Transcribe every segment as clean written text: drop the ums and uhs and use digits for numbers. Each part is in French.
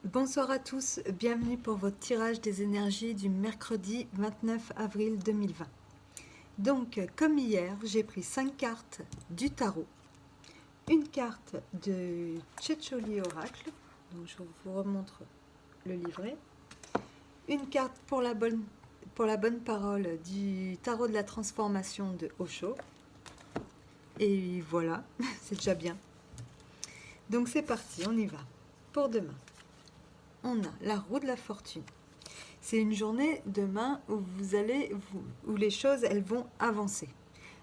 Bonsoir à tous, bienvenue pour votre tirage des énergies du mercredi 29 avril 2020. Donc, comme hier, j'ai pris 5 cartes du tarot, une carte de Tchétcholi Oracle, donc je vous remontre le livret, une carte pour la bonne parole du tarot de la transformation de Osho, et voilà, c'est déjà bien. Donc c'est parti, on y va. Pour demain, on a la roue de la fortune. C'est une journée demain où les choses elles vont avancer.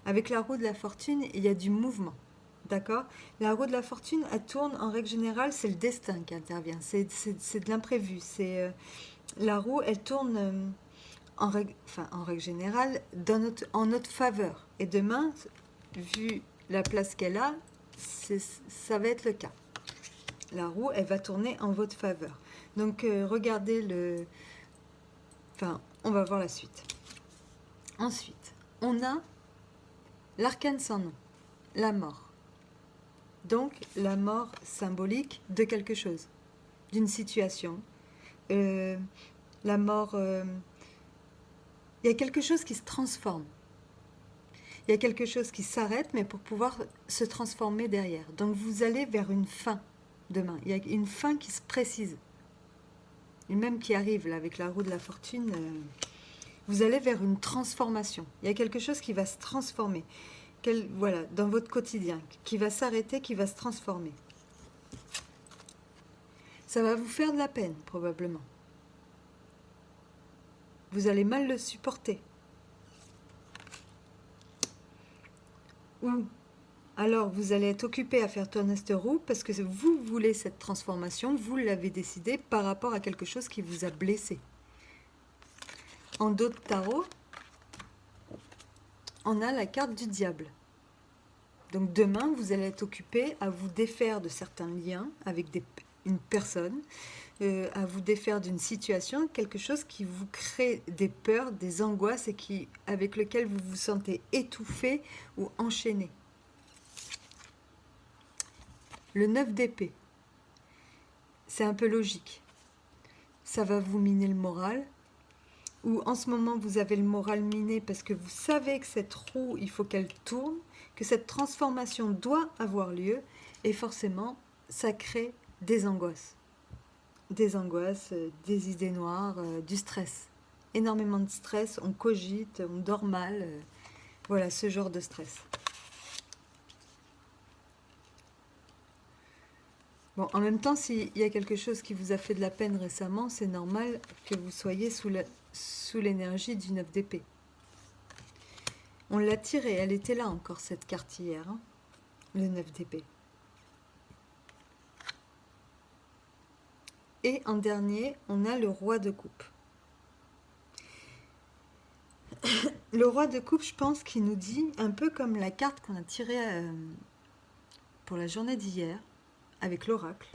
Avec la roue de la fortune, il y a du mouvement. D'accord. La roue de la fortune, elle tourne en règle générale, c'est le destin qui intervient. C'est de l'imprévu. La roue, elle tourne en règle générale en notre faveur. Et demain, vu la place qu'elle a, ça va être le cas. La roue, elle va tourner en votre faveur. Donc regardez on va voir la suite. Ensuite, on a l'arcane sans nom, la mort. Donc, la mort symbolique de quelque chose, d'une situation. La mort, il y a quelque chose qui se transforme. Il y a quelque chose qui s'arrête, mais pour pouvoir se transformer derrière. Donc, vous allez vers une fin demain. Il y a une fin qui se précise. Et même qui arrive là, avec la roue de la fortune. Vous allez vers une transformation. Il y a quelque chose qui va se transformer. Voilà, dans votre quotidien, qui va s'arrêter, qui va se transformer. Ça va vous faire de la peine, probablement. Vous allez mal le supporter. Ou alors vous allez être occupé à faire tourner cette roue parce que vous voulez cette transformation, vous l'avez décidé par rapport à quelque chose qui vous a blessé. En dos de tarot, on a la carte du diable. Donc demain, vous allez être occupé à vous défaire de certains liens avec une personne, à vous défaire d'une situation, quelque chose qui vous crée des peurs, des angoisses et avec lequel vous vous sentez étouffé ou enchaîné. Le 9 d'épée, c'est un peu logique. Ça va vous miner le moral, ou en ce moment vous avez le moral miné parce que vous savez que cette roue, il faut qu'elle tourne, que cette transformation doit avoir lieu, et forcément, ça crée des angoisses. Des angoisses, des idées noires, du stress. Énormément de stress, on cogite, on dort mal. Voilà, ce genre de stress. Bon, en même temps, s'il y a quelque chose qui vous a fait de la peine récemment, c'est normal que vous soyez sous l'énergie du 9 d'épée. On l'a tirée, elle était là encore, cette carte hier, hein, le 9 d'épée. Et en dernier, on a le roi de coupe. Le roi de coupe, je pense qu'il nous dit, un peu comme la carte qu'on a tirée pour la journée d'hier, avec l'oracle,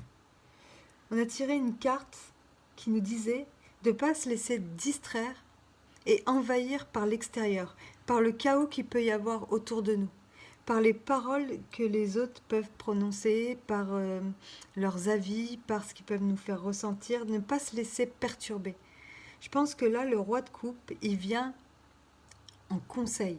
on a tiré une carte qui nous disait de ne pas se laisser distraire et envahir par l'extérieur, par le chaos qu'il peut y avoir autour de nous, par les paroles que les autres peuvent prononcer, par leurs avis, par ce qu'ils peuvent nous faire ressentir, ne pas se laisser perturber. Je pense que là, le roi de coupe, il vient en conseil.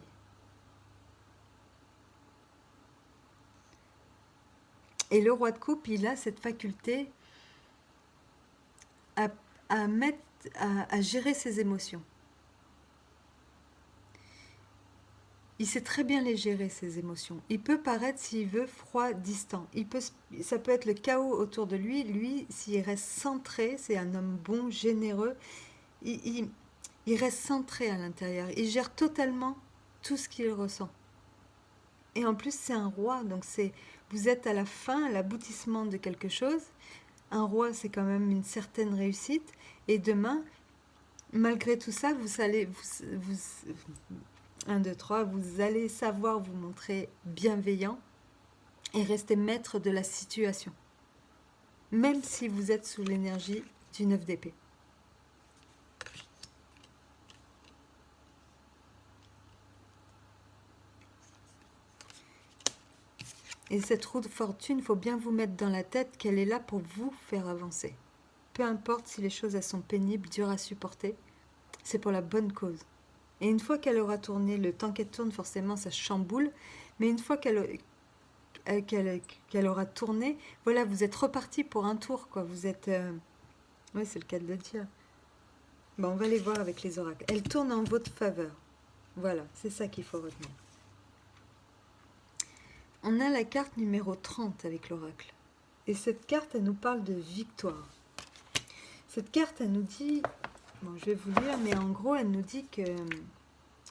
Et le roi de coupe, il a cette faculté à gérer ses émotions. Il sait très bien les gérer, ses émotions. Il peut paraître, s'il veut, froid, distant. Ça peut être le chaos autour de lui. Lui, s'il reste centré, c'est un homme bon, généreux, il reste centré à l'intérieur. Il gère totalement tout ce qu'il ressent. Et en plus, c'est un roi, donc vous êtes à la fin, à l'aboutissement de quelque chose. Un roi, c'est quand même une certaine réussite. Et demain, malgré tout ça, vous allez... 1, 2, 3, vous allez savoir vous montrer bienveillant et rester maître de la situation, même si vous êtes sous l'énergie du 9 d'épée. Et cette roue de fortune, il faut bien vous mettre dans la tête qu'elle est là pour vous faire avancer. peu importe si les choses elles sont pénibles, dures à supporter, c'est pour la bonne cause. Et une fois qu'elle aura tourné, le temps qu'elle tourne, forcément, ça chamboule. Mais une fois qu'elle aura tourné, voilà, vous êtes reparti pour un tour, quoi. Vous êtes... Oui, c'est le cas de le dire. Bon, on va les voir avec les oracles. Elle tourne en votre faveur. Voilà, c'est ça qu'il faut retenir. On a la carte numéro 30 avec l'oracle. Et cette carte, elle nous parle de victoire. Cette carte, elle nous dit... Bon, je vais vous lire, mais en gros, elle nous dit que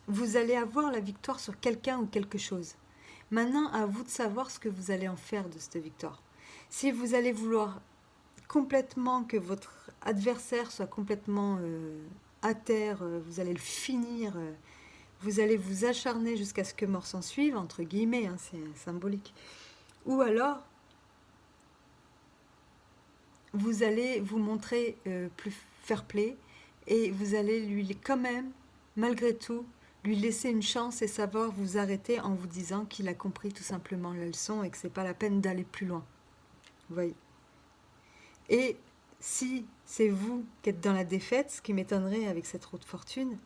vous allez avoir la victoire sur quelqu'un ou quelque chose. Maintenant, à vous de savoir ce que vous allez en faire de cette victoire. Si vous allez vouloir complètement que votre adversaire soit complètement à terre, vous allez le finir, vous allez vous acharner jusqu'à ce que mort s'en suive, entre guillemets, hein, c'est symbolique. Ou alors, vous allez vous montrer plus fair-play et vous allez lui, quand même, malgré tout, lui laisser une chance et savoir vous arrêter en vous disant qu'il a compris tout simplement la leçon et que c'est pas la peine d'aller plus loin. Vous voyez. Et si c'est vous qui êtes dans la défaite, ce qui m'étonnerait avec cette roue de fortune,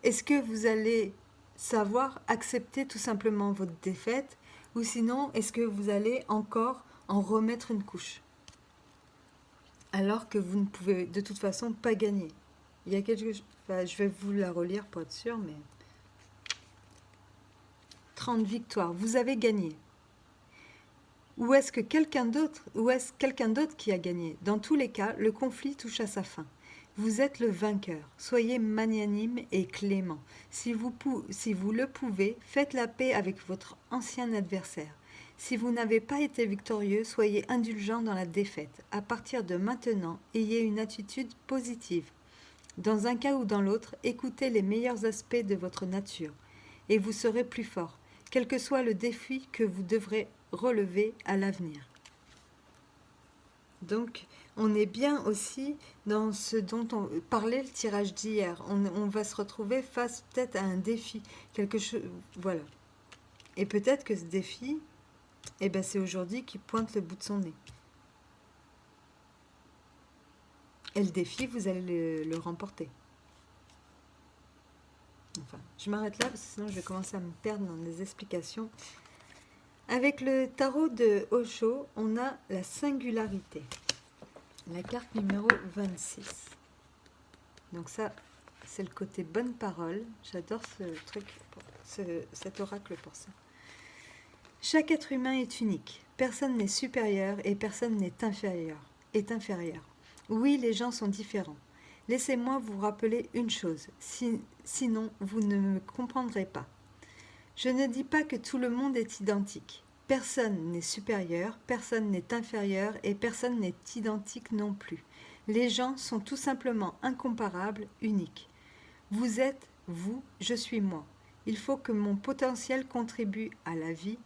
est-ce que vous allez savoir accepter tout simplement votre défaite ou sinon est-ce que vous allez encore en remettre une couche alors que vous ne pouvez de toute façon pas gagner? Il y a quelque chose, enfin, je vais vous la relire pour être sûr, mais 30 victoires, vous avez gagné. Ou est-ce quelqu'un d'autre qui a gagné? Dans tous les cas, le conflit touche à sa fin. Vous êtes le vainqueur. Soyez magnanime et clément. Si vous le pouvez, faites la paix avec votre ancien adversaire. Si vous n'avez pas été victorieux, soyez indulgent dans la défaite. À partir de maintenant, ayez une attitude positive. Dans un cas ou dans l'autre, écoutez les meilleurs aspects de votre nature et vous serez plus fort, quel que soit le défi que vous devrez relever à l'avenir. Donc, on est bien aussi dans ce dont on parlait le tirage d'hier. On va se retrouver face peut-être à un défi, quelque chose, voilà. Et peut-être que ce défi, eh ben, c'est aujourd'hui qui pointe le bout de son nez. Et le défi, vous allez le remporter. Enfin, je m'arrête là parce que sinon je vais commencer à me perdre dans des explications. Avec le tarot de Osho, on a la singularité. La carte numéro 26. Donc ça, c'est le côté bonne parole. J'adore ce truc, cet oracle pour ça. Chaque être humain est unique. Personne n'est supérieur et personne n'est inférieur. Oui, les gens sont différents. Laissez-moi vous rappeler une chose, sinon vous ne me comprendrez pas. Je ne dis pas que tout le monde est identique. Personne n'est supérieur, personne n'est inférieur et personne n'est identique non plus. Les gens sont tout simplement incomparables, uniques. Vous êtes vous, je suis moi. Il faut que mon potentiel contribue à la vie,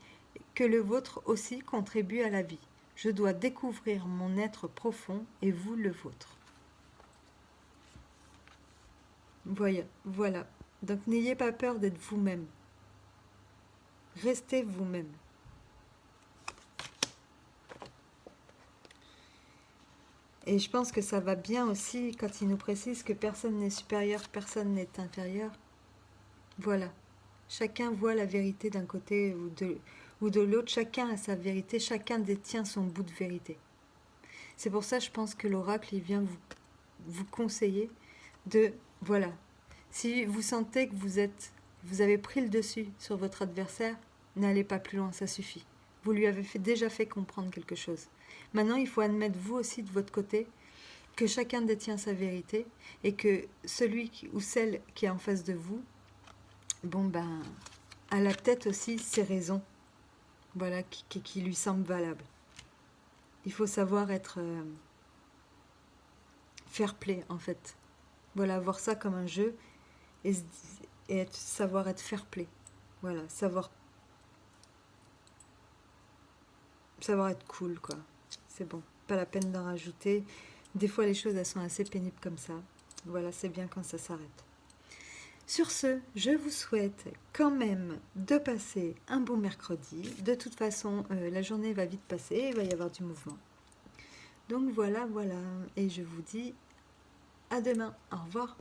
que le vôtre aussi contribue à la vie. Je dois découvrir mon être profond et vous le vôtre. Voilà. Donc n'ayez pas peur d'être vous-même. Restez vous-même. Et je pense que ça va bien aussi quand il nous précise que personne n'est supérieur, personne n'est inférieur. Voilà. Chacun voit la vérité d'un côté ou de l'autre. Chacun a sa vérité. Chacun détient son bout de vérité. C'est pour ça, je pense que l'oracle, il vient vous conseiller de... Voilà. Si vous sentez que vous avez pris le dessus sur votre adversaire, n'allez pas plus loin, ça suffit. Vous lui avez déjà fait comprendre quelque chose. Maintenant, il faut admettre vous aussi de votre côté que chacun détient sa vérité et que celui ou celle qui est en face de vous, a la tête aussi ses raisons, voilà, qui lui semblent valables. Il faut savoir être fair play en fait. Voilà, voir ça comme un jeu et savoir être fair play. Voilà, savoir être cool, quoi. C'est bon, pas la peine d'en rajouter. Des fois, les choses, elles sont assez pénibles comme ça. Voilà, c'est bien quand ça s'arrête. Sur ce, je vous souhaite quand même de passer un bon mercredi. De toute façon, la journée va vite passer, il va y avoir du mouvement. Donc voilà, voilà. Et je vous dis à demain. Au revoir.